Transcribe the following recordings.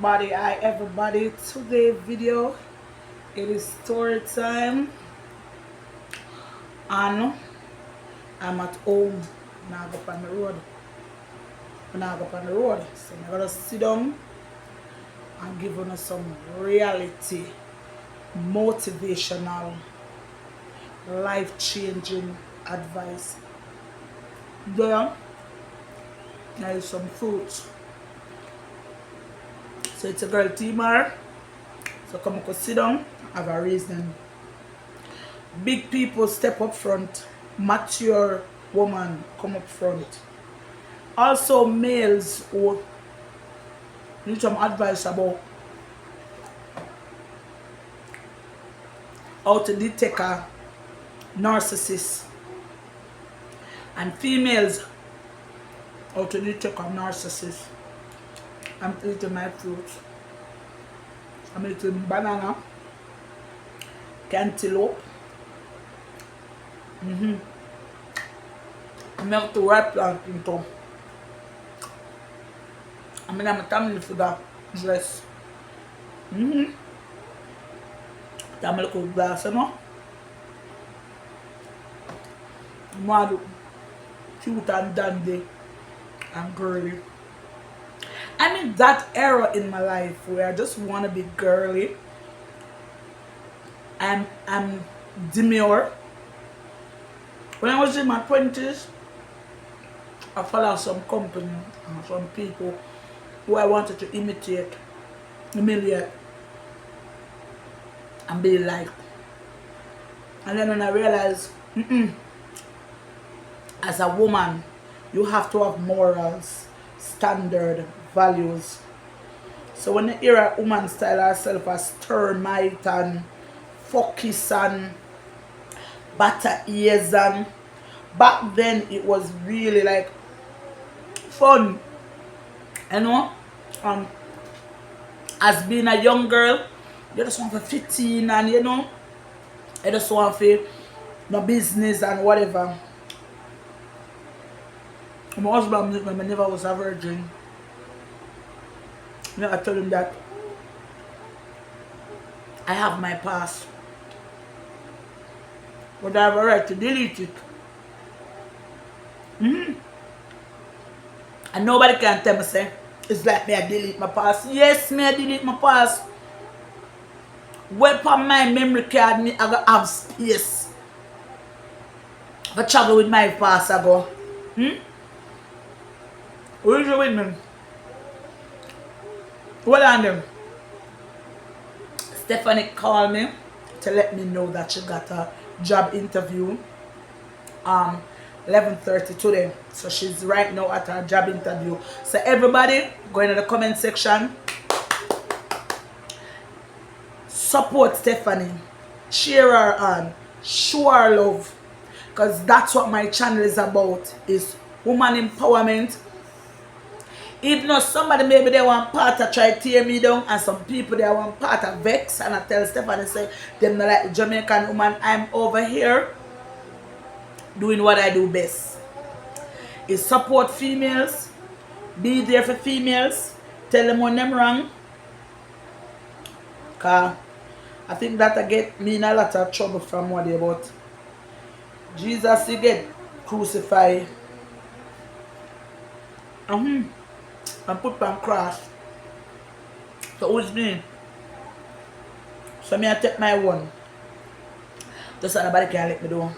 Hi everybody. Today video it is story time and I'm at home. Now go up on the road. Now go up on the road. So I'm gonna sit down and give you some reality, motivational, life-changing advice. There is some fruits. So it's a girl Timar. So come and sit down, have a reason. Big people step up front. Mature woman come up front. Also males who need some advice about how to detect a narcissist. And females how to detect a narcissist. I'm eating my fruits. I'm eating banana, cantaloupe. Milk to ripe plantain too. I'm in my family for that dress. That look good glass, you know. I'm want to cute and dandy and girly. I'm in that era in my life where I just want to be girly. I'm demure. When I was in my 20s, I followed some company and some people who I wanted to emulate, and be like. And then when I realized, as a woman, you have to have morals, standard, values. So when you hear a woman style herself as termite and focus and butter ears, and back then it was really like fun, you know. As being a young girl, you just want to fit in, and you know, you just want to no business and whatever. My husband, when I never was a virgin, you know, I told him that I have my past, but I have a right to delete it. And nobody can tell me, say, it's like me I delete my past. Yes, me I delete my past. Where on my memory card, me I go have space for travel with my past I go. Who is you with me? What on them? Stephanie called me to let me know that she got a job interview 11:30 today. So she's right now at her job interview. So everybody go into the comment section, support Stephanie, share her on, show her love, because that's what my channel is about, is woman empowerment. Even though somebody maybe they want part to try to tear me down, and some people they want part of vex, and I tell Stephanie, say them not like the Jamaican woman. I'm over here doing what I do best, is support females, be there for females, tell them when them wrong, cause I think that I get me in a lot of trouble from one day, but Jesus he get crucified and put on cross. So who's me? So me I take my one. Just so nobody can let me do.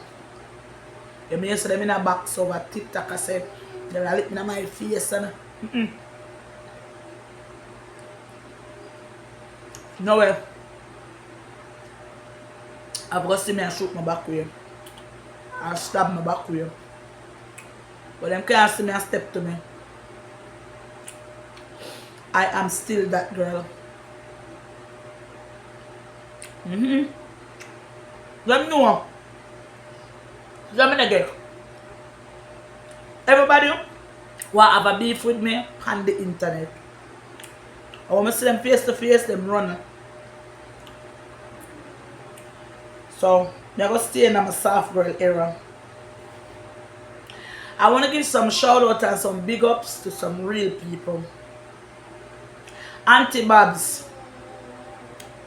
You may say them in a box over TikTok, I said they will let me in my face and no way. I've got to see me and shoot my back way. And stab my back way. But them can't see me and step to me. I am still that girl. Let me know. Let me get. Everybody who have a beef with me on the internet. I want to see them face to face, them run. So, I'm going to stay in my soft girl era. I want to give some shout out and some big ups to some real people. Auntie Babs,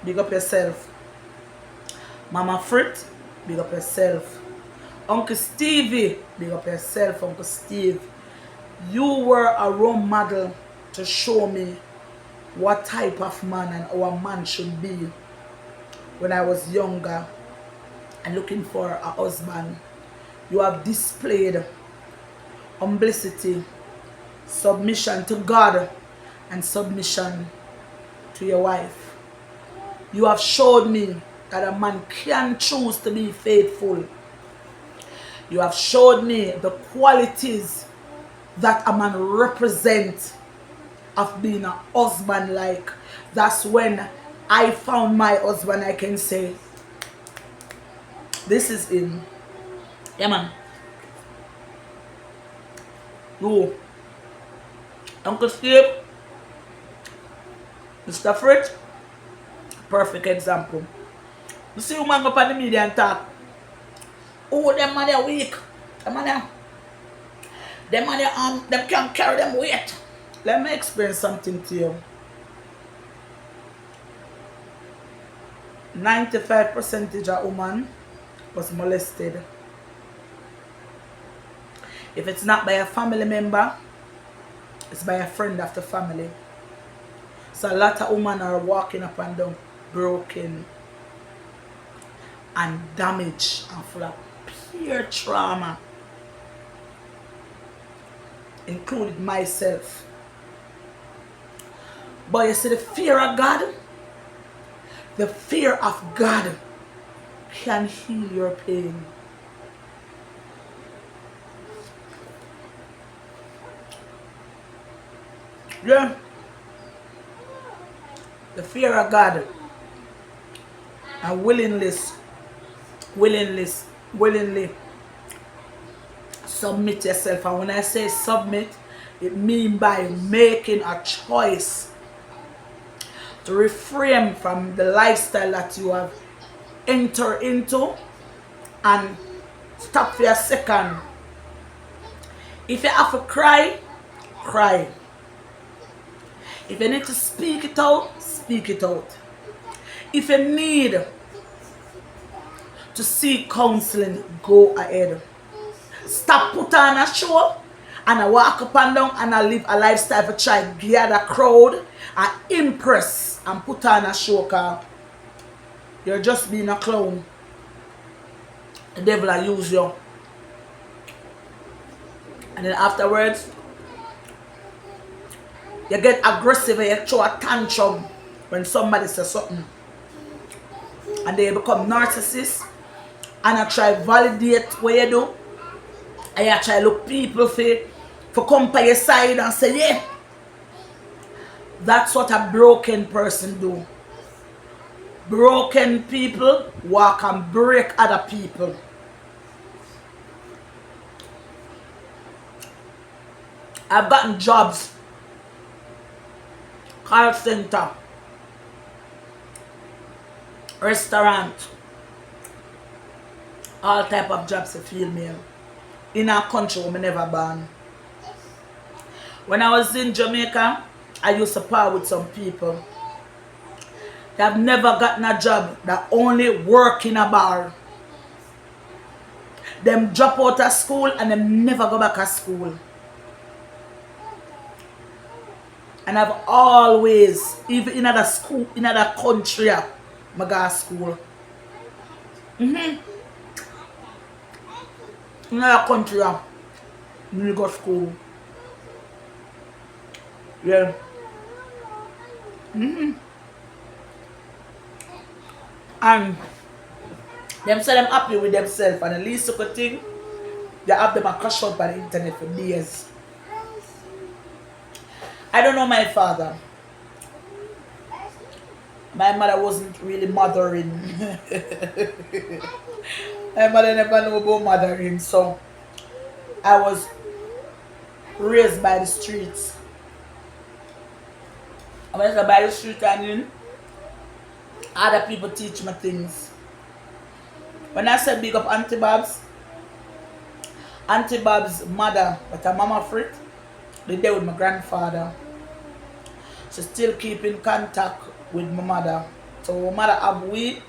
big up yourself. Mama Frit, big up yourself. Uncle Stevie, big up yourself, Uncle Steve. You were a role model to show me what type of man and how a man should be when I was younger and looking for a husband. You have displayed humility, submission to God, and submission to your wife. You have showed me that a man can choose to be faithful. You have showed me the qualities that a man represents of being a husband like. That's when I found my husband. I can say, this is him. Yeah, man. You, Uncle Steve, Mr. Fritz, perfect example. You see, woman go on the media and talk. Oh, them man are weak. Them man them can't carry them weight. Let me explain something to you. 95% of woman was molested. If it's not by a family member, it's by a friend of the family. So a lot of women are walking up and down broken and damaged and full of pure trauma, including myself. But you see, the fear of God can heal your pain. Yeah. The fear of God and willingly submit yourself. And when I say submit, it means by making a choice to refrain from the lifestyle that you have entered into and stop for a second. If you have to cry, cry. If you need to speak it out, speak it out. If you need to seek counseling, go ahead. Stop put on a show and I walk up and down and I live a lifestyle to try to gather a crowd and impress and put on a show, because you're just being a clown. The devil will use you. And then afterwards, you get aggressive and you throw a tantrum when somebody says something. And they become narcissists. And I try validate what you do. And you try look people for come by your side and say, yeah. That's what a broken person do. Broken people walk and break other people. I've gotten jobs. Call center, restaurant, all type of jobs to feel me in a country where I never born. When I was in Jamaica, I used to par with some people. They have never gotten a job that only work in a bar. Them drop out of school and them never go back to school. And I've always, even in other school, in other country, I go to school. In other country, I go to school. Yeah. And them say them happy with themselves, and the least of the thing, they have them a cash out on the internet for days. I don't know my father. My mother wasn't really mothering. My mother never knew about mothering, so I was raised by the streets. I went by the street and other people teach me things. When I said big up Auntie Babs mother, but her mama Frit, they there with my grandfather. So to still keep in contact with my mother. So my mother have we,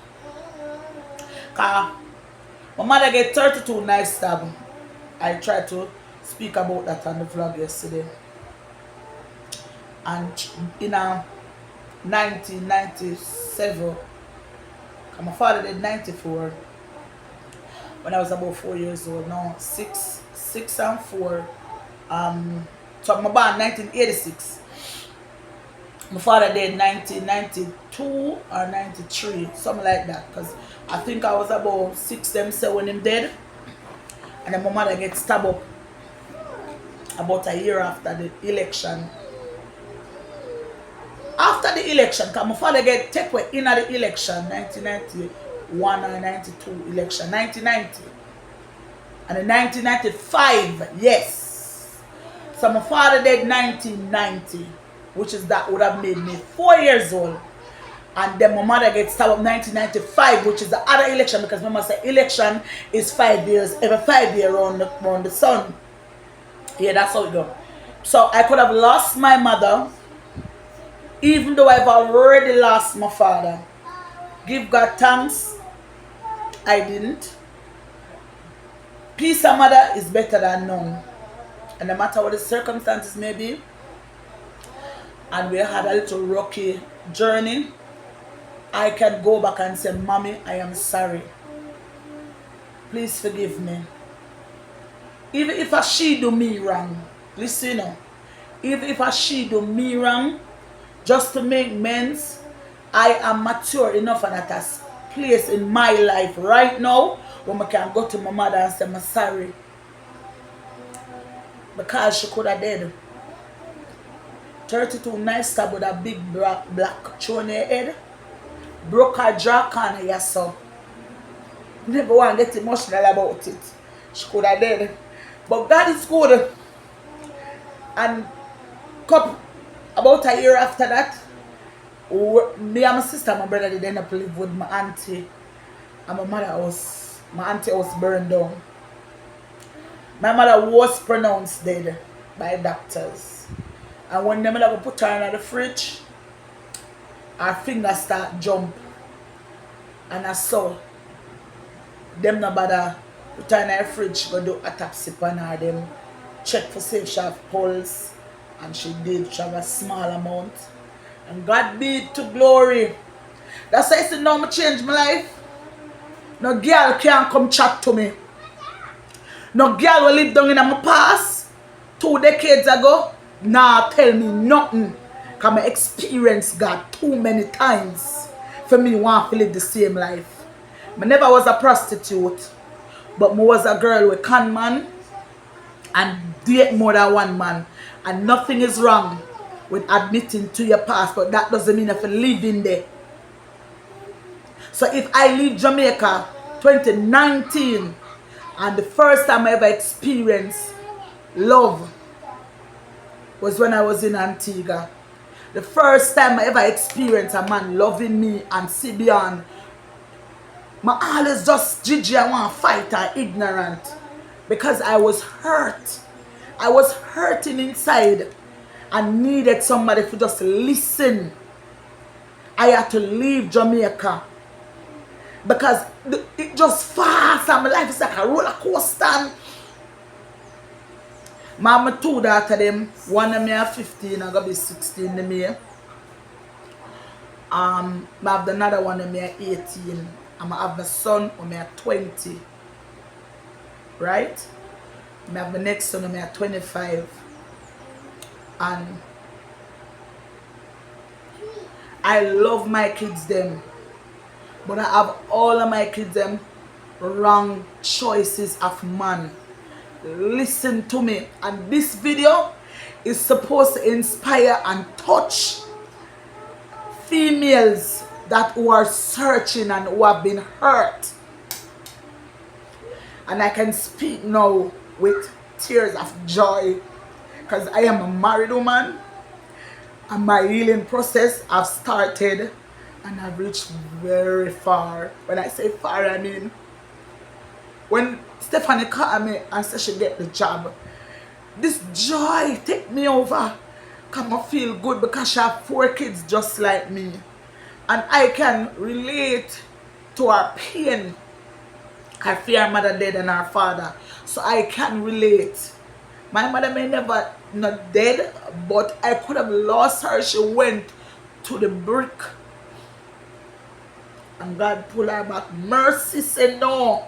cause my mother get 32 knife stab. I tried to speak about that on the vlog yesterday. And in 1997, my father did 94 when I was about 4 years old. Now 6 and 4. So I'm born 1986. My father died 1992 or 93, something like that. Because I think I was about 6 them say when him dead. And then my mother get stabbed up about a year after the election. After the election, because my father get taken away in the election, 1991 or 92 election, 1990. And in 1995, yes. So my father died 1990, which is that would have made me 4 years old. And then my mother gets stabbed up 1995, which is the other election, because remember say election is 5 years, every 5 years around the sun. Yeah, that's how it goes. So I could have lost my mother, even though I've already lost my father. Give God thanks, I didn't. Peace of mother is better than none. And no matter what the circumstances may be, and we had a little rocky journey, I can go back and say, Mommy, I am sorry. Please forgive me. Even if she do me wrong, listen now. Even if she do me wrong, just to make amends, I am mature enough and at a place in my life right now where I can go to my mother and say, I'm sorry. Because she could have died. 32 knife stab with a big black thrown in her head. Broke her jaw corner, yes, so. Never want to get emotional about it. She could have died. But God is good. And about a year after that, me and my sister and my brother did end up live with my auntie. And my mother house. My auntie house burned down. My mother was pronounced dead by doctors. And when them mother put her in the fridge, her fingers start jump. And I saw them no bother put her in the fridge, go do autopsy on her, them check for see if she have pulse. And she did, she have a small amount. And God be it to glory. That's why I said now I change my life. No girl can't come chat to me. No girl will live down in my past 2 decades ago. Nah, tell me nothing. Because I experienced God too many times for me want to live the same life. I never was a prostitute, but I was a girl with con man and date more than one man. And nothing is wrong with admitting to your past, but that doesn't mean if you live in there. So if I leave Jamaica 2019 and the first time I ever experienced love was when I was in Antigua. The first time I ever experienced a man loving me and see beyond. I always just Gigi, I want to fight or ignorant. Because I was hurt. I was hurting inside and needed somebody to just listen. I had to leave Jamaica. Because it just fast and my life is like a roller coaster. My 2 daughters, them, one of me are 15, I'm going to be 16 in May. I have another one of me are 18. And I have my son who me are 20. Right? I have my next son who me are 25. And I love my kids them. But I have all of my kids them wrong choices of man. Listen to me, and this video is supposed to inspire and touch females that who are searching and who have been hurt. And I can speak now with tears of joy because I am a married woman and my healing process have started and I've reached very far. When I say far, I mean when Stephanie called me and said she get the job, this joy take me over. Come I feel good because she have 4 kids just like me. And I can relate to her pain. Her fear her mother dead and her father. So I can relate. My mother may never not dead, but I could have lost her. She went to the brick. And God pull her back. Mercy said no.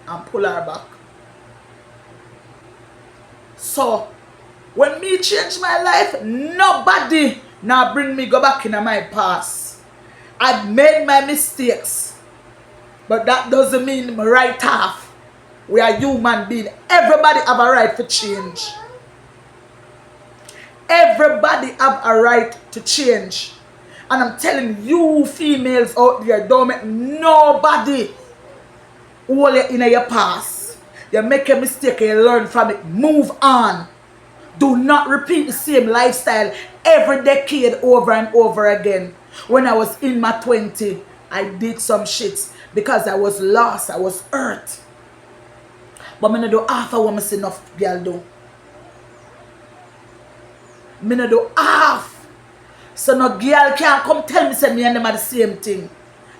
And pull her back. So when me change my life, nobody now bring me go back in my past. I've made my mistakes. But that doesn't mean I'm right off. We are human beings. Everybody have a right to change. Everybody have a right to change. And I'm telling you females out there, don't make nobody hold you in your past. You make a mistake and you learn from it. Move on. Do not repeat the same lifestyle every decade over and over again. When I was in my 20s, I did some shits because I was lost, I was hurt. But I don't do half of what I see enough girl do. I don't do half. So no girl can't come tell me say me and them are the same thing.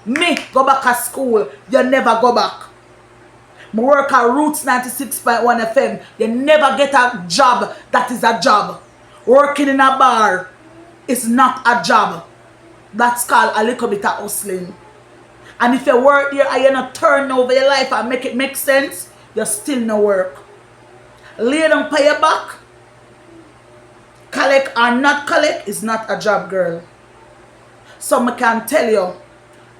Me go back to school, you never go back. I work at Roots 96.1 FM. You never get a job that is a job. Working in a bar is not a job. That's called a little bit of hustling. And if you work here and you're not turn over your life and make it make sense, you still no work. Lay down pay your back. Collect or not collect is not a job, girl. So I can tell you,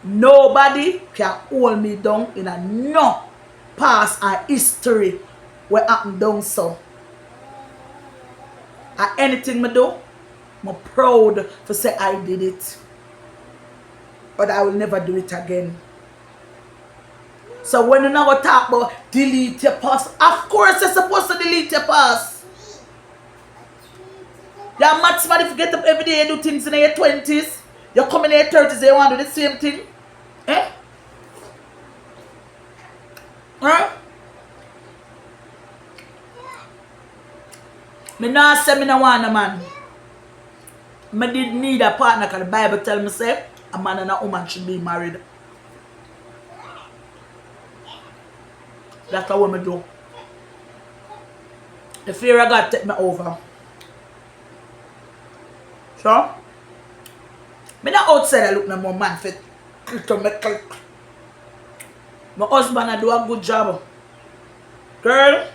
nobody can hold me down in a no past and history where happened down so. And anything I do, I'm proud to say I did it. But I will never do it again. So when you now talk about delete your past, of course you're supposed to delete your past. You're mad somebody if you get up every day and do things in your 20s. You come in your 30s and you want to do the same thing. Eh? Huh? Me not say me no want a man. Me did need a partner because the Bible tell me say a man and a woman should be married. That's what I do. The fear of God take me over. So, me not outside I look no more man fit to make click. My husband I do a good job. Girl,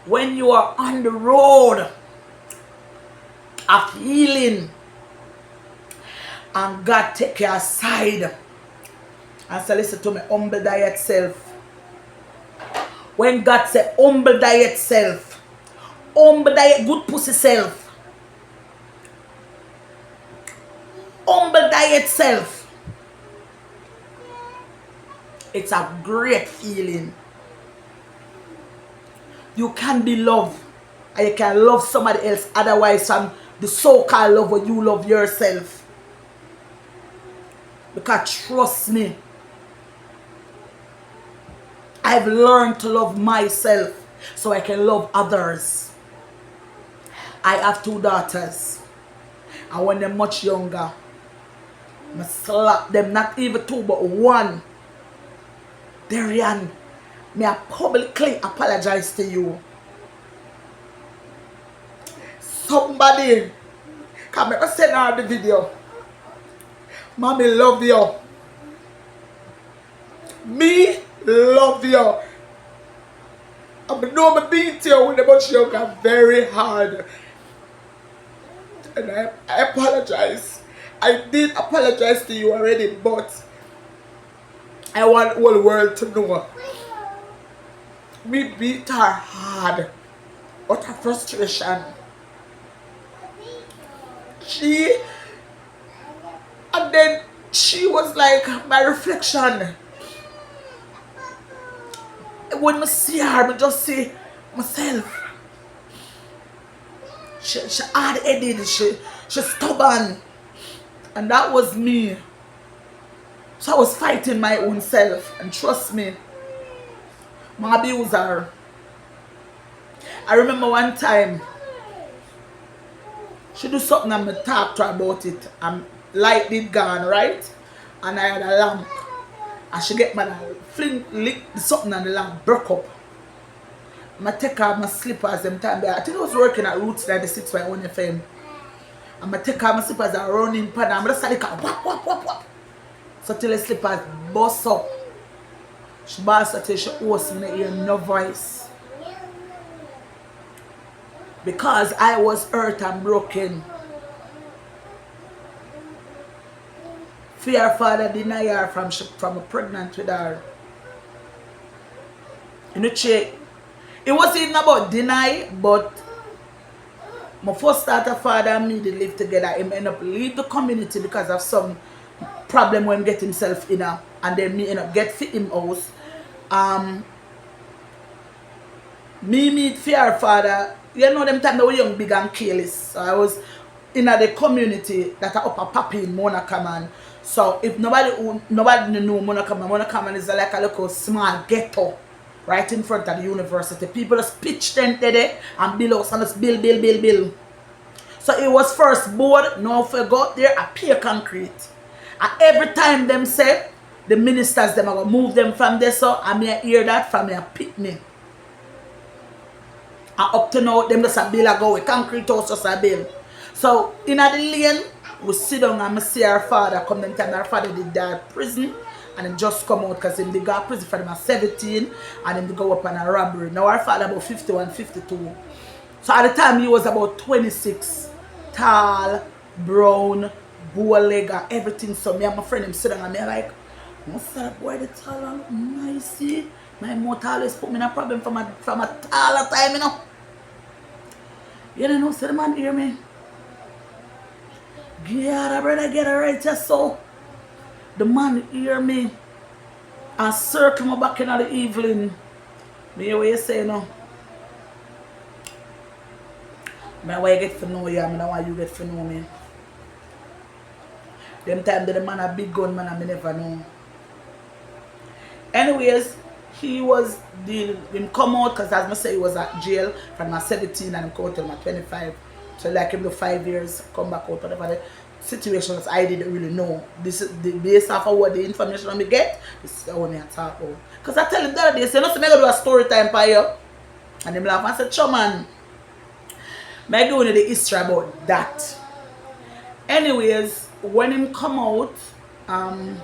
when you are on the road of healing and God take you aside and say, listen to me, humble thy yourself. When God say, humble thy yourself, humble thy good pussy self, humble thy yourself, it's a great feeling. You can be loved and you can love somebody else otherwise from the so-called love where you love yourself. Because trust me, I've learned to love myself so I can love others. I have 2 daughters. And when they're much younger, I slap them, not even 2 but 1. Darian, may I publicly apologize to you. Somebody come and send her the video. Mommy love you. Me love you. I know I'm being to you when I'm much younger very hard. And I apologize. I did apologize to you already, but I want the whole world to know. We beat her hard out of frustration. And then she was like my reflection. When I see her, I just see myself. She hard-headed, she stubborn. And that was me. So I was fighting my own self. And trust me, I abused her. I remember one time, She do something and me talk to her about it. And light did gone, right? And I had a lamp. And she get mad and fling lick something and the lamp broke up. I take off my slippers them time. I think I was working at Roots 96 by one FM. And I take off my slippers and run in pad and I just started whap whap whap whap. So till the slippers bust up. She bust up till she hosts me in hear no voice. Because I was hurt and broken. Fear father deny her from pregnant with her. You know, it wasn't even about deny, but my first starter father and me they live together. He end up leave the community because of some problem when he get himself in her, and then me end up get fit him house. Me meet fear father. You know them time they were young, big and careless. So I was in the community that are up a papi in Monacaman. So if nobody know Monacaman is like a little small ghetto right in front of the university. People just pitch tent there and build house and just build. So it was first board, now if you go there, a pure concrete. And every time them say, the ministers them are going to move them from there, so I may hear that from a picnic. And up to now, them just a build a go with concrete house just a build. So in the lane, we sit down and I see our father come them time. Our father did die in prison and him just come out because him they got prison for him at 17 and him they go up on a robbery. Now our father about 51, 52. So at the time he was about 26, tall, brown, bow-leg and everything. So me and my friend him sit down and me like, what's that boy the tall and nice see? My mouth always put me in a problem from a taller time, you know. You don't know, so the man hear me. Yeah, brother, get it right just so. The man hear me and circle me back in the evening. Me hear what you say now. I don't want you get to know you, I don't want you get to know me. Them time that the man a big gun man and me never know. Anyways, him come out because as I say he was at jail from my 17 and him come out till my 25. So like him do 5 years, come back out, whatever the situations I didn't really know. This is the based off of what the information I get, this is what I talk about. Because I tell him the other day, say, no, so I'm going to do a story time for you. And him laugh and say, "Cho man, I'm doing the history about that." Anyways, when him come out, and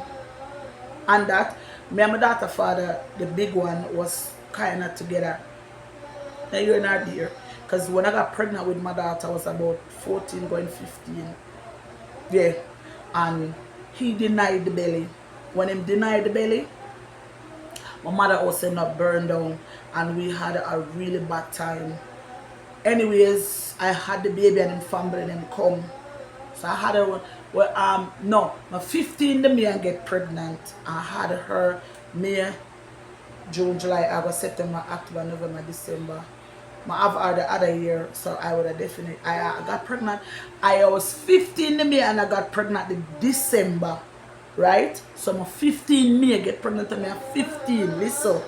that, me and my daughter father, the big one, was kind of together. Now you're not there. Because when I got pregnant with my daughter, I was about 14 going 15. Yeah. And he denied the belly. When him denied the belly, my mother also ended up burned down. And we had a really bad time. Anyways, I had the baby and him family and him come. So I had her, well, no, my 15 the me and get pregnant. I had her May, June, July, August, September, October, November, December. I have her the other year, so I would have definitely, I got pregnant. I was 15 the May and I got pregnant in December, right? So my 15 May get pregnant and I'm 15, listen.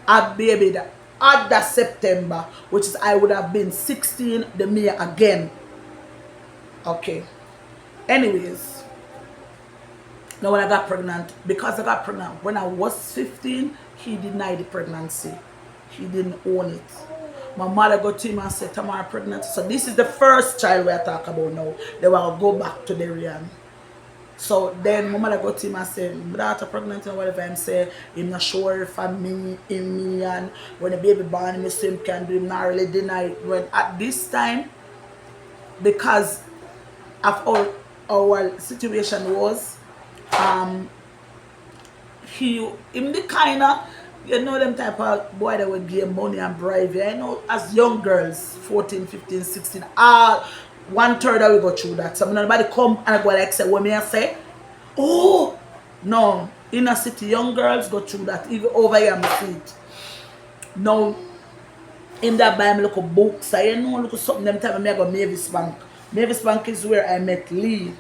I baby that other September, which is I would have been 16 the May again. Okay. Anyways, now when I got pregnant, because I got pregnant when I was 15, he denied the pregnancy. He didn't own it. My mother got to him and said, "Tamara pregnant." So this is the first child we are talking about now. They will go back to the Rian. So then my mother got to him and said, "My daughter pregnant," and whatever. And say, "I'm not sure if I'm me, and when the baby born, him so him can do him not really deny it." When at this time, because of our situation was, him the kind of, you know, them type of boy that would give money and bribe you. You know, as young girls, 14, 15, 16, 1/3 that we go through that. So nobody come and go like say, what me I say? Oh, no. Inner city young girls go through that. Even over here, I see it. Now, in that buy me look at books. I you know, look at something them time I go Mavis Bank. Mavis Bank is where I met Lee.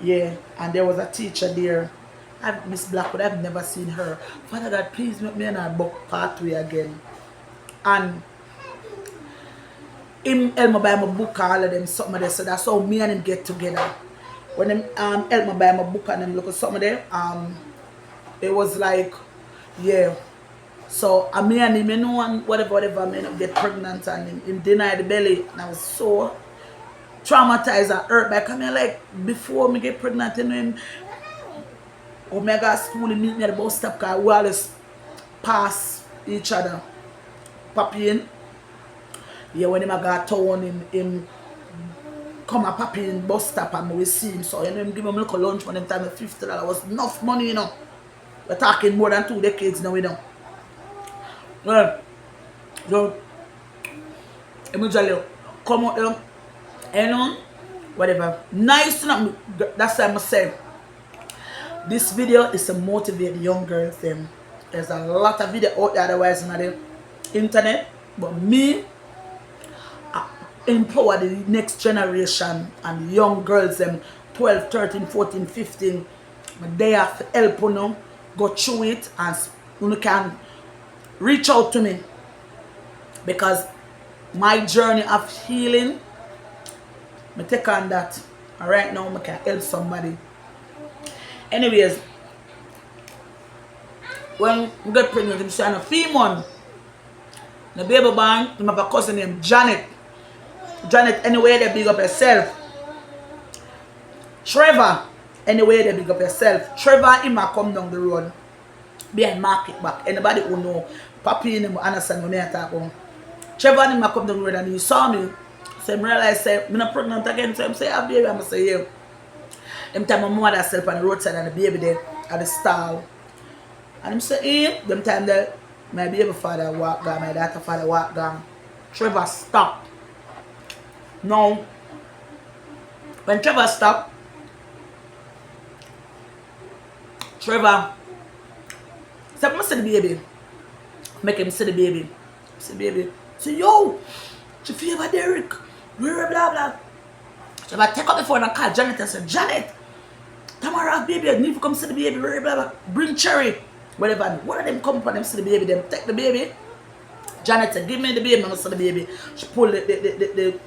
Yeah, and there was a teacher there. Miss Blackwood, I've never seen her. Father God, please make me in our book pathway again. And him help me buy my book all of them something there. So that's how me and him get together. When him help me buy my book and him look at something there, it was like, yeah. So me and him, you know, and whatever, I may not get pregnant and him deny the belly. And I was so traumatized and hurt by coming like before me get pregnant, you know, him Omega school, he meet me at the bus stop because we always pass each other. Papi in. Yeah, when him got town, him come a papi in bus stop and we see him. So you know him give him a little lunch when him time $50 was enough money, you know. We're talking more than 2 decades now, you know. Well, so immediately come out there, you know, whatever. Nice, you know, that's what I'm saying. This video is to motivate young girls. There's a lot of video out there otherwise on the internet, but me empower the next generation and young girls them 12, 13, 14, 15. They have to help you know, go through it and you can reach out to me because my journey of healing, I take on that. And right now I can help somebody. Anyways, when we get pregnant, I'm saying a female. The baby born, I have a cousin named Janet. Janet, anyway, they big up yourself. Trevor, anyway, they big up yourself. Trevor, he might come down the road behind Market back. Anybody who know, Papi and him understand when I talk about. Trevor, he might come down the road and he saw me. So I realized, I'm not pregnant again. So I say, "Ah, baby," I'm say, "Yeah." Them time my mother herself on the roadside and the baby there at the stall. And I'm saying, them time that my baby father walk down, my daughter father walk down. Trevor stopped. Now, when Trevor stopped, Trevor said, "I see the baby." Make him see the baby. See the baby. Say, "Yo, she favor Derek. Blah, blah, blah." Trevor take up the phone and call Janet and say, "Janet, tomorrow baby, I need to come see the baby. Blah, blah, blah. Bring Cherry." Whatever. One of them come for them see the baby. Them take the baby. Janet said, "Give me the baby, I'm see the baby." She pull the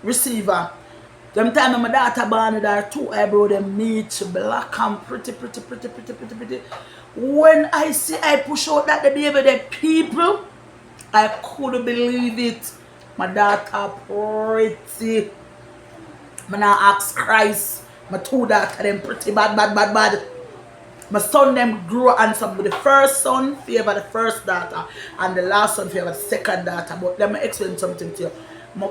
receiver. Them time my daughter born with her 2 eyebrows, them meet black and pretty. When I see I push out that the baby, the people, I couldn't believe it. My daughter pretty. I now ask Christ. My 2 daughters them pretty bad. My son them grow handsome with the first son favor the first daughter and the last son favor the second daughter. But let me explain something to you.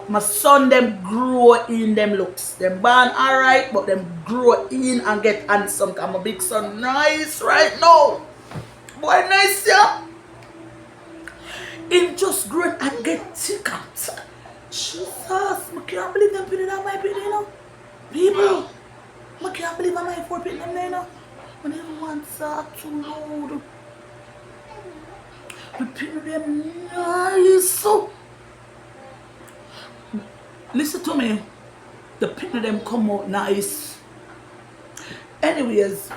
My son them grow in them looks. Them born alright, but them grow in and get handsome. I'm a big son nice right now. Boy nice, yeah. Him just grow and get thicker. Jesus, I can't believe them putting on my pin, you know. People, I can't believe I'm my 4 pin them there, you know. When everyone saw too loud. The pin them nice. So listen to me. The pin them come out nice. Anyways,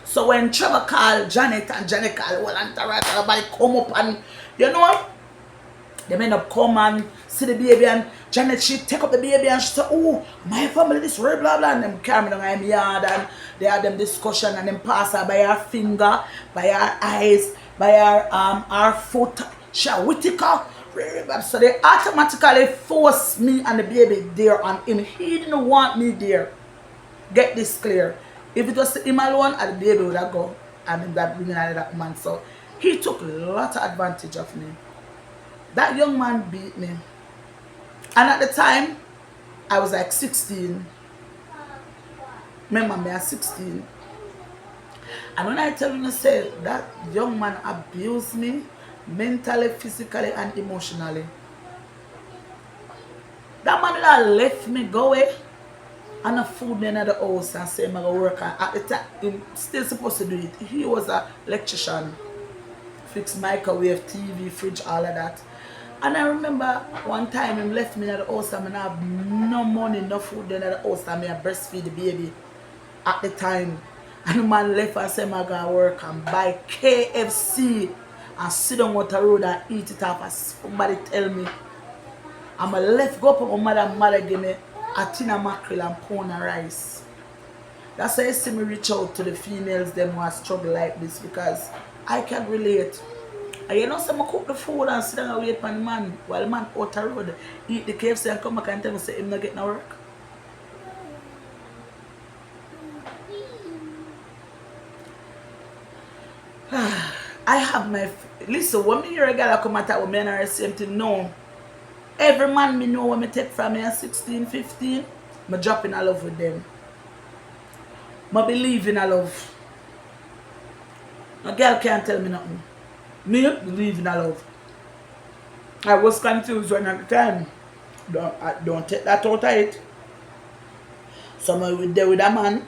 so when Trevor called Janet and Janet called well and everybody come up and you know what? They end up come and see the baby and Janet she take up the baby and she say, "Oh, my family this way, blah blah," and them carry me down my yard and they had them discussion and them pass her by her finger, by her eyes, by her foot. She a Whittaker. So they automatically force me and the baby there on him. He didn't want me there. Get this clear. If it was him alone, and the baby would have gone and that bringing another man. So he took a lot of advantage of me. That young man beat me. And at the time, I was like 16. Remember me, I was 16. And when I tell you, say that young man abused me mentally, physically, and emotionally. That man that left me go away and a food in the house and say I'm going to work. At the time, he still supposed to do it. He was a electrician. Fix microwave, TV, fridge, all of that. And I remember one time he left me at the house and I have no money, no food in the house and I breastfeed the baby at the time. And the man left and said I'm going to work and buy KFC and sit down on the road and eat it off as somebody tell me. I'm a left go up with my mother give me a tin of mackerel and pound of rice. That's why you see me reach out to the females them who are struggle like this, because I can relate. And you know, some cook the food and sit down and wait for the man while the man out the road eat the KFC and come back and tell me say him not get no work. I have my listen, when me hear a girl come at with me and I same thing, no. Every man me know when me take from me at 16, 15, me drop in a love with them. Me believe in a love. A girl can't tell me nothing. Me believe in a love. I was confused when at the time. Don't take that out of it. So I was there with a man,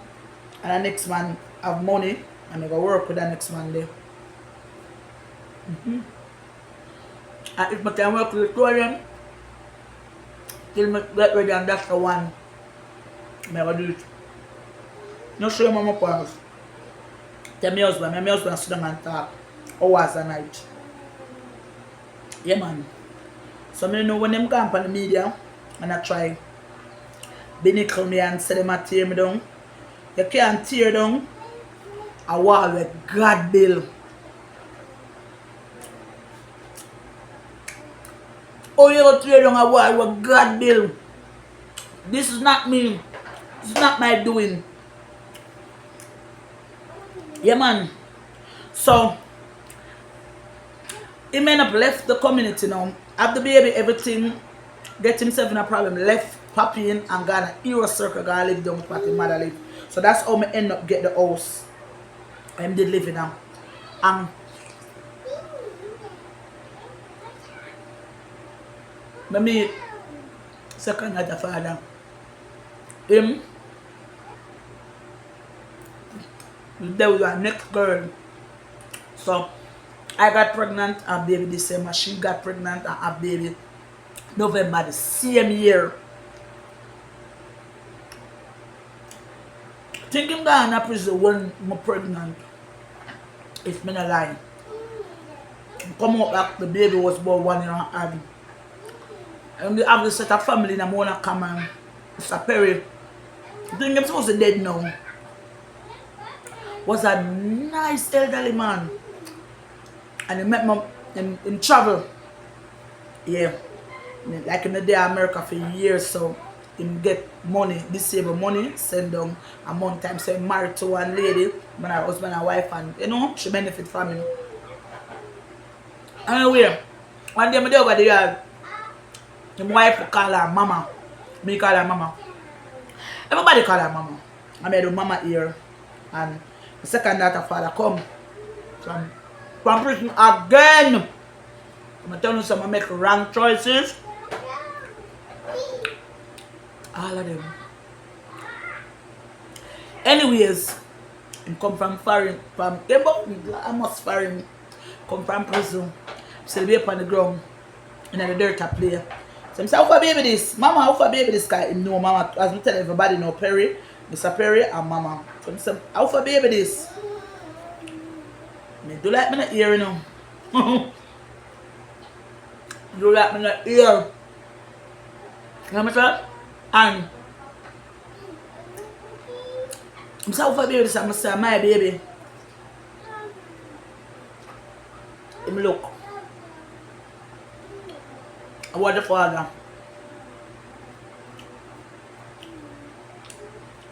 and the next man have money, and I go work with the next man there. And if I can work with the two of them, till I get ready, and that's the one I go do it. No show my pause. Tell my husband sit down and talk hours a night. Yeah man. So I know when them come on the media and I try binickle me and say them a tear me down. You can't tear down a wall with God build. Oh, you go tear down a wall with God build. This is not me. This is not my doing. Yeah man. So he may have left the community now. Have the baby, everything, get himself in a problem, left Papi in and gone a hero circle, gonna live down with Papi mother live. So that's how I end up get the house. I did live in now. And my me second at the father. Him there was a next girl. So I got pregnant and baby December. She got pregnant and had baby November the same year. Thinking that I'm prison when I'm pregnant. It's been a lie. Come up back, the baby was born 1 year and a half. And they have to set a family in a Mona Common. It's a Perry. I think I'm supposed to dead now. Was a nice elderly man. And he met me in travel. Yeah. Like in the day America for years, so him get money, disable money, send down a month time, so he married to one lady, my husband and wife, and you know, she benefit from him. Anyway, one day I go over the yard. My wife call her mama. Me call her mama. Everybody call her mama. I made a mama here. And the second daughter father come from prison again. I'm telling you some I make wrong choices. All of them. Anyways, he come from foreign, from almost foreign, come from prison. Still be up on the ground in the dirt to play. So I say, how for baby this? Mama, how for baby this guy? No, mama, as we tell everybody, no Perry, Mr. Perry and mama. So I say, how for baby this? Me do like me not hear, you know. Do like me not hear. You know what I'm saying? And I'm sorry for baby this, I'm say my baby. Him look. I want the father.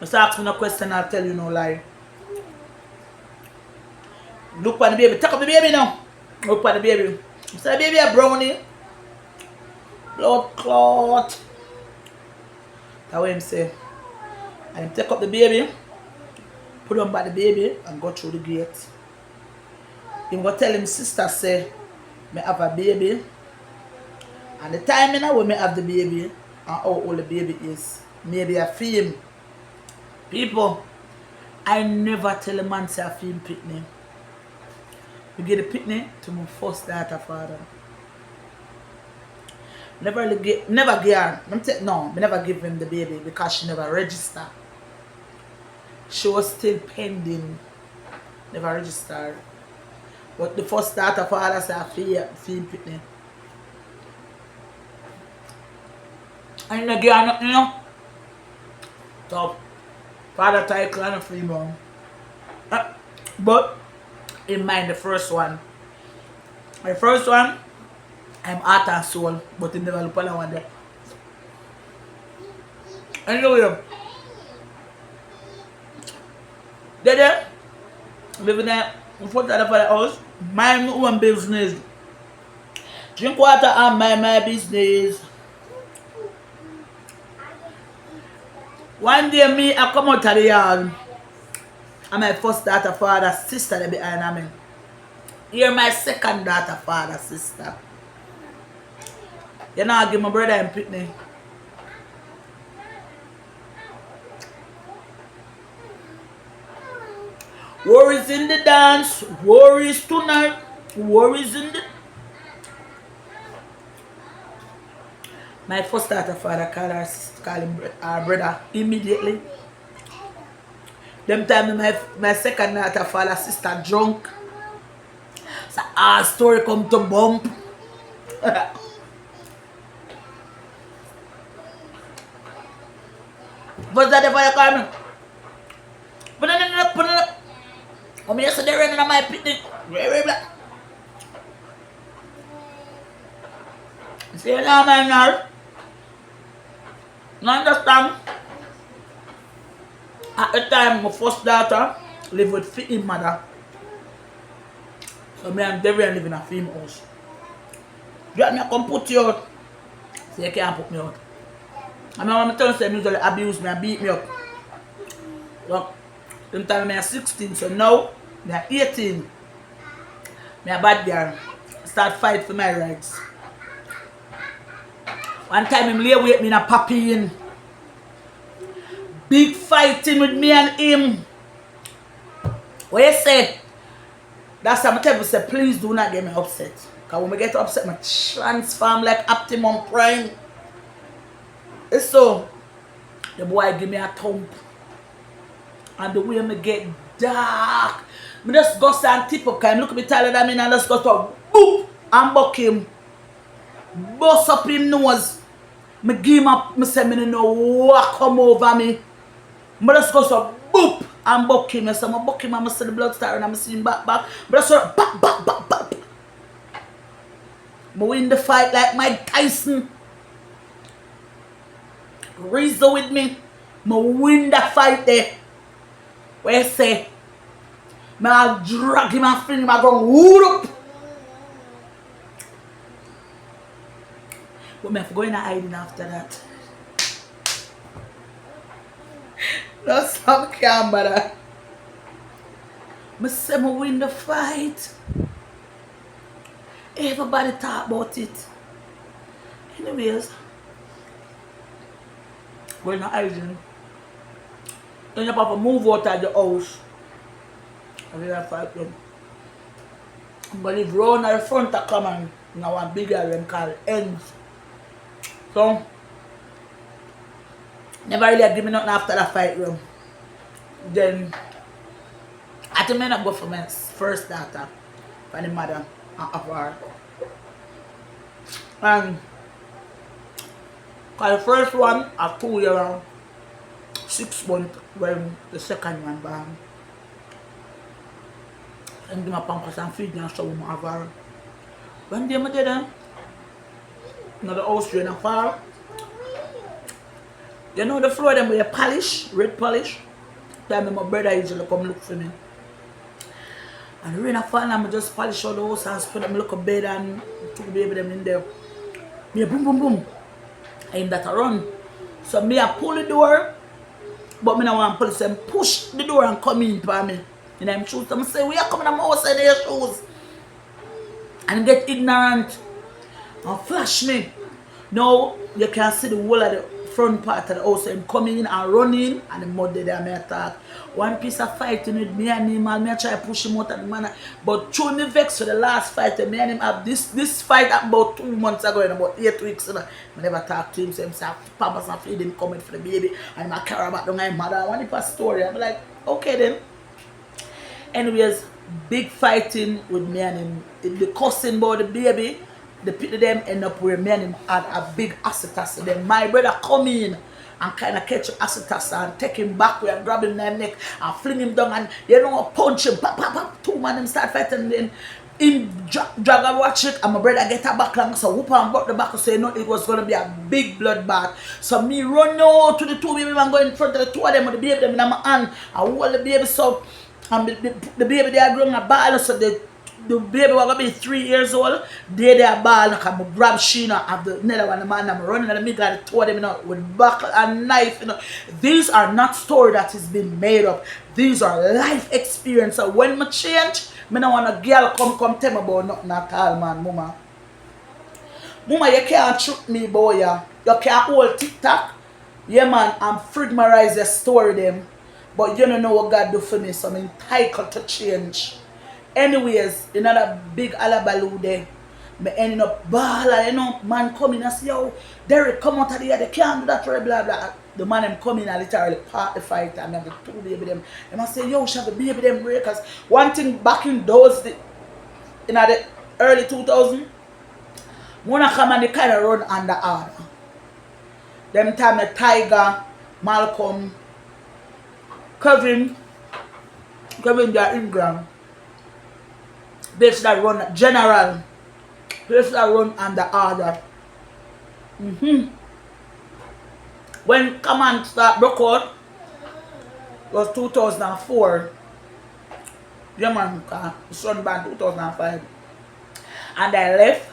Just ask me no question, I'll tell you no lie. Look at the baby. Take up the baby now. Look at the baby. I say baby a brownie. Blood clot. That's what him say. And him take up the baby, put on by the baby and go through the gate. Him go tell him sister say, me have a baby. And the time you know when me have the baby and how old the baby is. Maybe a film. People, I never tell a man say a film pitney. We get the pitney to my first daughter father. Never give her. No, we never give him the baby because she never registered. She was still pending. Never registered. But the first daughter father said I feel pitney. And again, you know. So, father title and a female. But, in mind, the first one. My first one, I'm heart and soul, but in never look on one day. Anyway, there, living there, in front of the father house, mind my own business. Drink water and mind my business. One day, me, I come out of the yard, and my first daughter, father, sister, they behind me. Here, my second daughter, father, sister. You know, I give my brother and Pitney. Worries in the dance, worries tonight, worries in the... My first daughter, father, call him our brother immediately. Them time my second daughter, father, sister drunk. So our story come to bump. What's that if I call me? Put it up. I'm yesterday running on my picnic. Very black. See now, man, now. You understand? At the time, my first daughter lived with his mother. So me and Devian live in a film house. You want me to come put you out? So you can't put me out. And my mom tells me usually abuse me and beat me up. So, them time I'm 16, so now I'm 18. I'm a bad girl. Start fight for my rights. One time him lay with me in a puppy in. Big fighting with me and him. What you say? That's why I tell you, say, please do not get me upset. Because when I get upset, I transform like Optimum Prime. It's so, the boy give me a thump. And the way I get dark, I just go and tip up, and look at me taller than me, and I just go to boop and buck him. Bust up him nose. I give him up, I say, I don't know what come over me. I just go to boop and buck him. I say, I buck him and I see the blood starting and I see him back. But I just back. I win the fight like Mike Tyson. Rizzo with me. I win the fight there. Where I say, I drag him and fling him and go wood up. But I have to go in hiding after that. No, some camera. I say I win the fight. Everybody talk about it. Anyways, we're not hiding. Then you have to move out of the house. And then I fight them. I'm going to live round at the front of common. Now one bigger room called Ends. So, never really give me nothing after the fight room. Then, I think I go for my first daughter. For the mother and of her. And, because the first one, a 2 year old. 6 months when the second one born. And give my pampers and feed and show my her. One day I did that. Another house in a fall. You know the floor them with a polish, red polish. Then my brother usually come look for me. And rain a fall and I just polish all the house and spread them look a bed and took the baby them in there. Me boom boom boom. And that I run. So me I pull the door. But I don't want police them push the door and come in for me. And I'm shoes. I say, we are coming to my house in their shoes. And get ignorant. And flash me. Now you can see the whole of the front part of the house. I'm coming in and running. And the mud there may attack. One piece of fighting with me and him. And I try to push him out of the manner. But through me vex for the last fight. Me and him have this fight about 2 months ago. And about 8 weeks. I never talk to him. So I pampers and feed him coming for the baby. And I carry back down my mother. I want to pass story. I'm like, okay then. Anyways, big fighting with me and him. The cussing about the baby. the people them end up where me and him had a big acid. Then my brother come in and kind of catch acid and take him back and grab him in the neck and fling him down and you know punch him, pop, pop, pop. Two man them start fighting and then him drag and watch it and my brother get a back long so whoop and broke the back so you know it was gonna be a big bloodbath. So me run out to the two baby and go in front of the two of them with the baby them in my hand and hold the baby so and the baby they are growing a ball so the baby was gonna be 3 years old. They are ball and I grab Sheena and the another one the man I'm running in the middle and the two of them you know with buckle and knife you know. These are not story that is being made up. These are life experience. So when I change, I don't want a girl come tell me about nothing at all, man, mama. Mama, you can't trick me, boy. Yeah. You can't hold TikTok. Yeah, man, I'm frigmarize your story them. But you don't know what God do for me, so I'm entitled to change. Anyways, another big alabaloo there. Me ending up ball and you know, man coming and say, yo, Derek, come out of here, they can't do that, blah, blah. The man them coming and literally part the fight and have the two baby them. And I say, yo, shall the baby them breakers. One thing back in those, in the early 2000s, wanna come and they kind of run under order. Them time the Tiger, Malcolm, Kevin their Ingram. They should have run general. They should have run under order. When command start broke out was 2004. Yeah man, son band 2005. And I left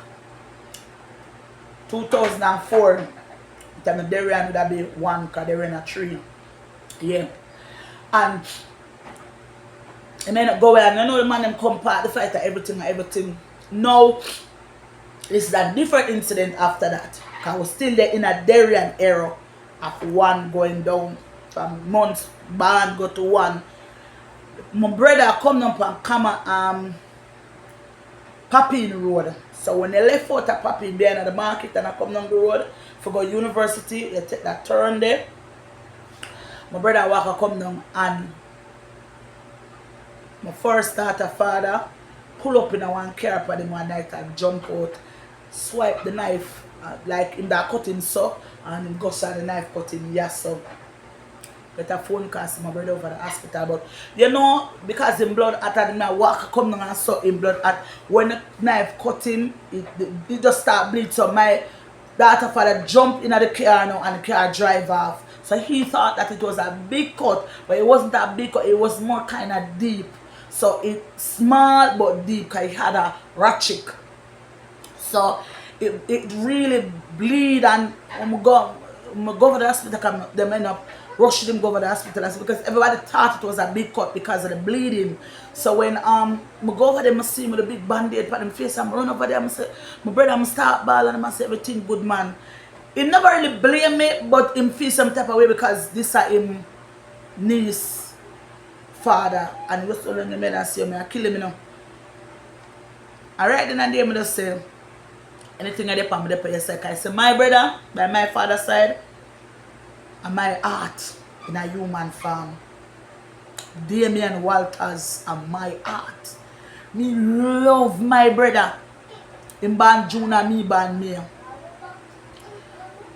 2004. Then they ran would have been 1 because they ran a 3. Yeah. And I may not go and I know the man them come part the fight and everything. Now it's a different incident after that. I was still there in a Darien era of 1 going down from months band go to 1. My brother come up and come Papine Road. So when they left out of Papine there in the market and I come down the road for go university, they take that turn there. My brother walk come down and my first daughter father pull up in a 1 car for them one night and jump out, swipe the knife like in that cutting so and him go saw the knife cutting yes so. Get a phone call to my brother over the hospital but you know because him blood at him I walk come down and saw him blood at when the knife cut him it just start bleed so my daughter father jump in the car now and the car drive off. So he thought that it was a big cut but it wasn't a big cut, it was more kind of deep. So it's small but deep because he had a ratchet. So it really bleed and when I go over the hospital they end up rushing him go over the hospital because everybody thought it was a big cut because of the bleeding. So when I go over there I see him with a big band-aid on his face and I run over there and say, my brother I start balling and I say everything good man. He never really blame me but him feel some type of way because this is him niece father and he was telling me and say me I kill him you know. Alright then and there I just say anything I depend on me I say my brother by my father's side and my heart in a human form. Damian Walters and my heart. Me love my brother. Him born June and me born May.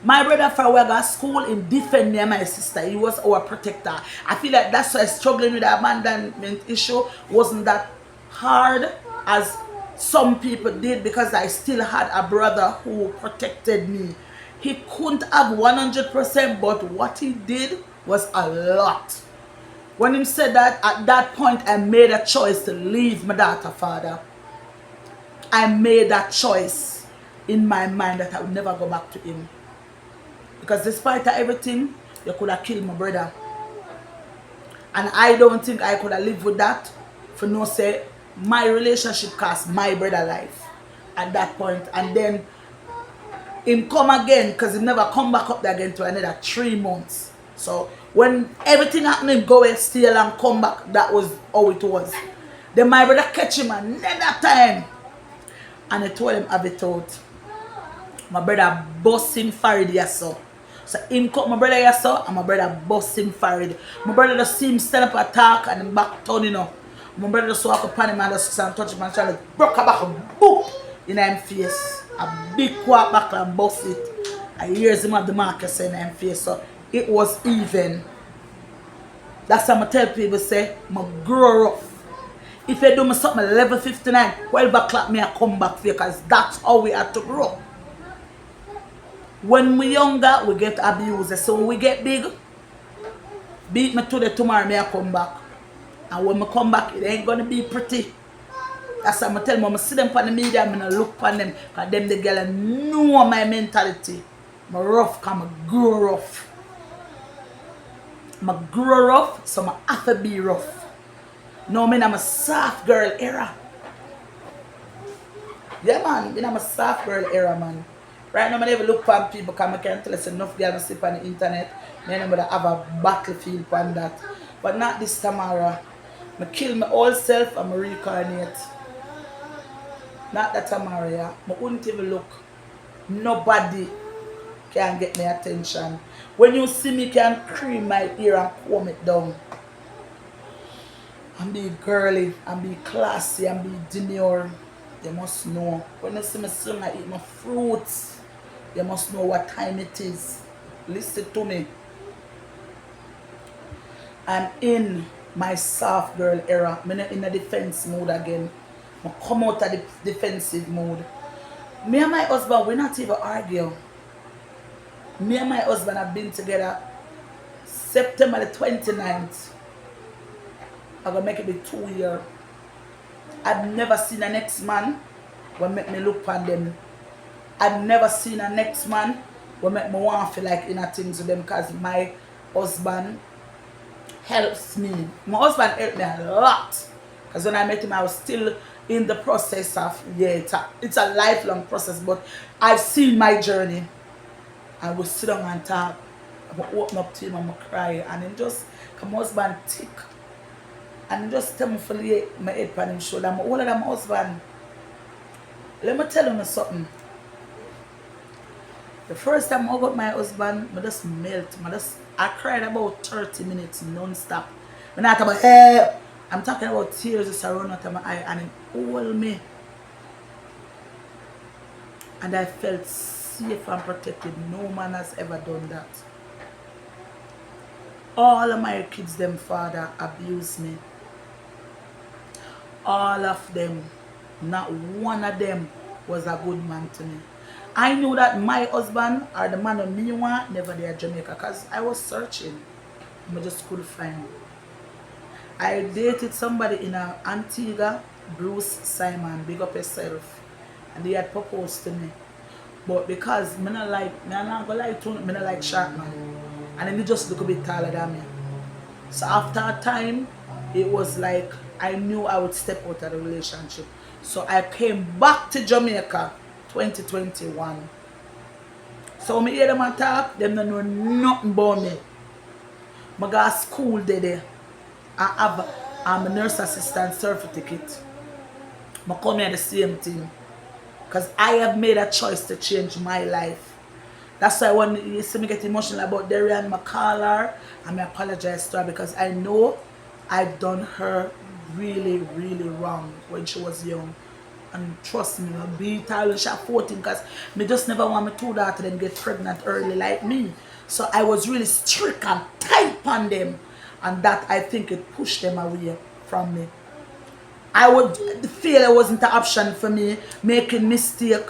My brother for we got school in defend me and my sister. He was our protector. I feel like that's why struggling with the abandonment issue wasn't that hard as some people did because I still had a brother who protected me. He couldn't have 100% but what he did was a lot. When he said that at that point I made a choice to leave my daughter father. I made that choice in my mind that I would never go back to him. Because despite everything, you could have killed my brother. And I don't think I could have lived with that. For no say, my relationship cost my brother life at that point. And then, him come again, because he never come back up there again to another 3 months. So, when everything happened, him go and steal and come back, that was how it was. Then my brother catch him another time. And I told him have it out. My brother bust him Farid so. So him cut my brother so and my brother bust him Farid. My brother just see him stand up and talk and him back turn you know. My brother just walk up on him and just touch him and try to broke a back boop in his face. A big quack back and bust it. I hears him have the marcus in him face. So it was even. That's how I tell people say, I grow rough. If you do me something level 59, 12 o'clock me I come back for you because that's how we have to grow. When we younger, we get abused. So when we get big, beat me today, tomorrow me I come back. And when I come back, it ain't gonna be pretty. That's what I tell them. I see them on the media, I'm gonna look on them. Because them the girl know my mentality. I'm rough because I grow rough. I grow rough, so I have to be rough. No, I'm a soft girl era. Yeah, man, I'm a soft girl era, man. Right now, I never look for people because I can't tell us enough girls sleep on the internet. I never have a battlefield on that. But not this Tamara. I kill my old self and I reincarnate. Not that Tamara, yeah. I wouldn't even look. Nobody can get my attention. When you see me, can cream my ear and comb it down. And be girly, and be classy, and be demure. You must know. When you see me sing, I eat my fruits. You must know what time it is. Listen to me. I'm in my soft girl era. I'm in a defense mode again. I come out of the defensive mode. Me and my husband, we not even argue. Me and my husband have been together September the 29th. I'm going to make it be 2 years. I've never seen a next man will make me look on them. I've never seen a next man will make me want to feel like inner things with them because my husband helps me. My husband helped me a lot. Because when I met him, I was still in the process of, yeah, it's a lifelong process, but I've seen my journey. I will sit down and talk. I will open up to him and I cry. And then just, my husband tick. And just tell me to lay my head on his shoulder. I'm older than my husband. Let me tell you something. The first time I got my husband, I just melt. I cried about 30 minutes non-stop. When I talk about I'm talking about tears just run out of my eye and it hold me. And I felt safe and protected. No man has ever done that. All of my kids, them father abused me. All of them. Not one of them was a good man to me. I knew that my husband or the man of me want never there in Jamaica because I was searching. I just couldn't find him. I dated somebody in Antigua, Bruce Simon, big up yourself. And he had proposed to me. But because I'm not gonna lie to him, I don't like short man. And then he just look a bit taller than me. So after a time, it was like I knew I would step out of the relationship. So I came back to Jamaica 2021. So when I hear them talk, them don't know nothing about me. I go to school there. I have a nurse assistant certificate. I come here the same thing. Because I have made a choice to change my life. That's why when you see me get emotional about Darian, I call her and I apologize to her because I know I've done her really, really wrong when she was young. And trust me, I beat her when she was 14 because I just never want my two daughters to get pregnant early like me. So I was really strict and tight on them. And that I think it pushed them away from me. I would feel it wasn't an option for me making mistake.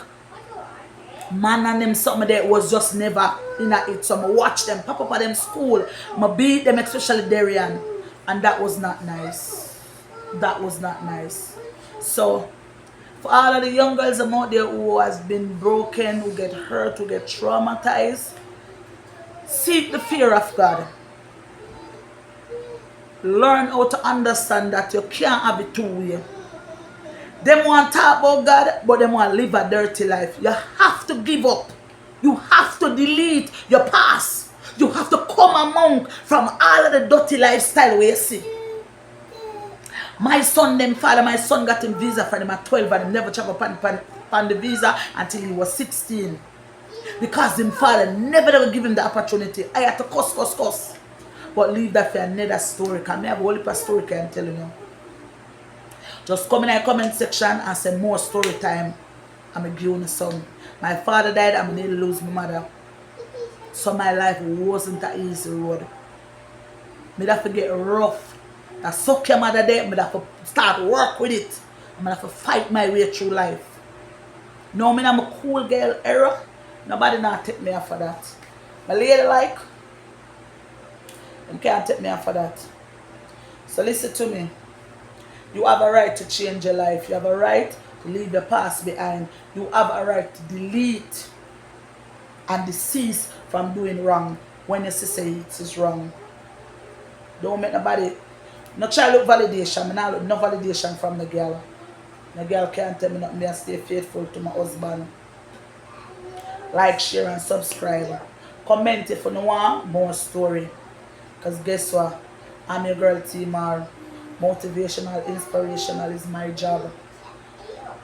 Man and them something that was just never in it. So I watch them pop up at them school. I beat them, especially Darian. And that was not nice. That was not nice. So for all of the young girls out there who has been broken, who get hurt, who get traumatized, seek the fear of God. Learn how to understand that you can't have it two ways. Them want to talk about God, but them want to live a dirty life. You have to give up. You have to delete your past. You have to come among from all of the dirty lifestyle where you see. My son, them father, my son got him visa for him at 12 and him never travel on the visa until he was 16. Because him father never give him the opportunity. I had to cuss. But leave that for another story. Because I have a whole heap of story I'm telling you. Just come in the comment section and say more story time. I'm going to give you some. My father died and I nearly lose my mother. So my life wasn't an easy road. Me have to get rough. That suck your mother there, me have to start work with it. I have to fight my way through life. No, me I'm a cool girl era. Nobody not take me off for that. My lady like, them can't take me off for that. So listen to me. You have a right to change your life. You have a right to leave the past behind. You have a right to delete and cease from doing wrong when you say it is wrong. Don't make nobody, no try look validation. I not look no validation from the girl. The girl can't tell me nothing. I stay faithful to my husband. Like, share, and subscribe. Comment if you want more story. Because guess what? I'm your girl Timar. Motivational, inspirational is my job.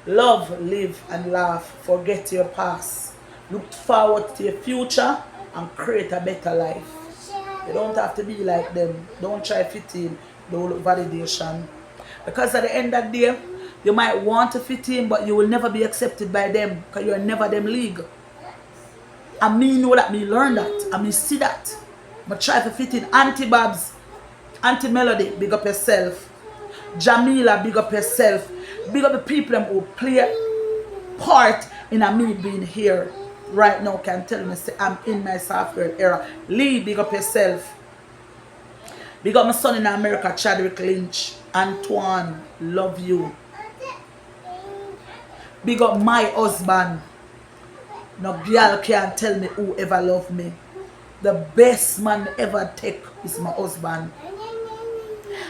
Love, live, and laugh. Forget your past. Look forward to your future and create a better life. You don't have to be like them. Don't try fit in. Don't look validation. Because at the end of the day, you might want to fit in, but you will never be accepted by them because you're never them league. And me know that, me learn that, and me see that. But try to fit in. Auntie Babs, Auntie Melody, big up yourself. Jamila, big up yourself. Big up the people who play part in me being here right now. Can tell me say I'm in my soft girl era. Lee, big up yourself. Big up my son in America, Chadwick Lynch. Antoine, love you. Big up my husband. No girl can tell me who ever loved me. The best man ever take is my husband.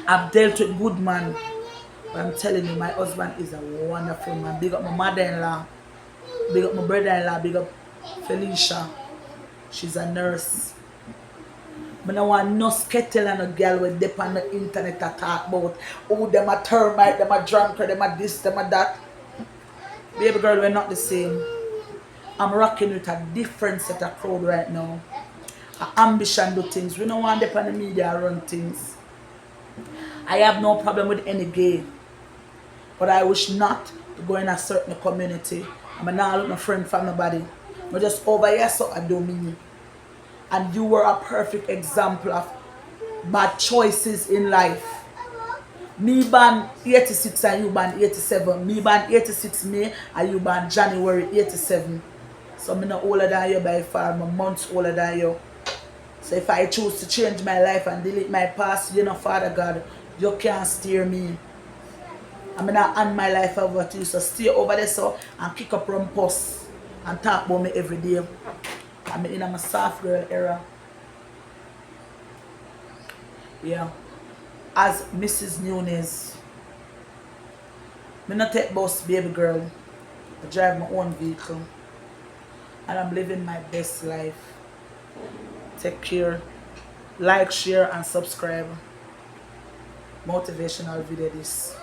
I've dealt with good man, but I'm telling you, my husband is a wonderful man. Big up my mother-in-law. Big up my brother-in-law. Big up Felicia. She's a nurse. But I want no skettle and a girl with dip on the internet to talk about. Oh, them a termite, them a drunkard, them a this, them a that. Baby girl, we're not the same. I'm rocking with a different set of crowd right now. Ambition do things. We don't want dip on the media run things. I have no problem with any gay. But I wish not to go in a certain community. I'm not looking friend from nobody. I'm just over here so I do me. And you were a perfect example of bad choices in life. Me born 86 and you born 87. Me born 86 May and you born January 87. So I'm not older than you by far. I'm months older than you. So if I choose to change my life and delete my past, you know, Father God, you can't steer me. I'm not hand my life over to you. So stay over there so and kick up rumpus and talk about me every day. I'm in my soft girl era. Yeah. As Mrs. Nunes, I not take bus, baby girl. I drive my own vehicle. And I'm living my best life. Take care. Like, share, and subscribe. Motivational video this.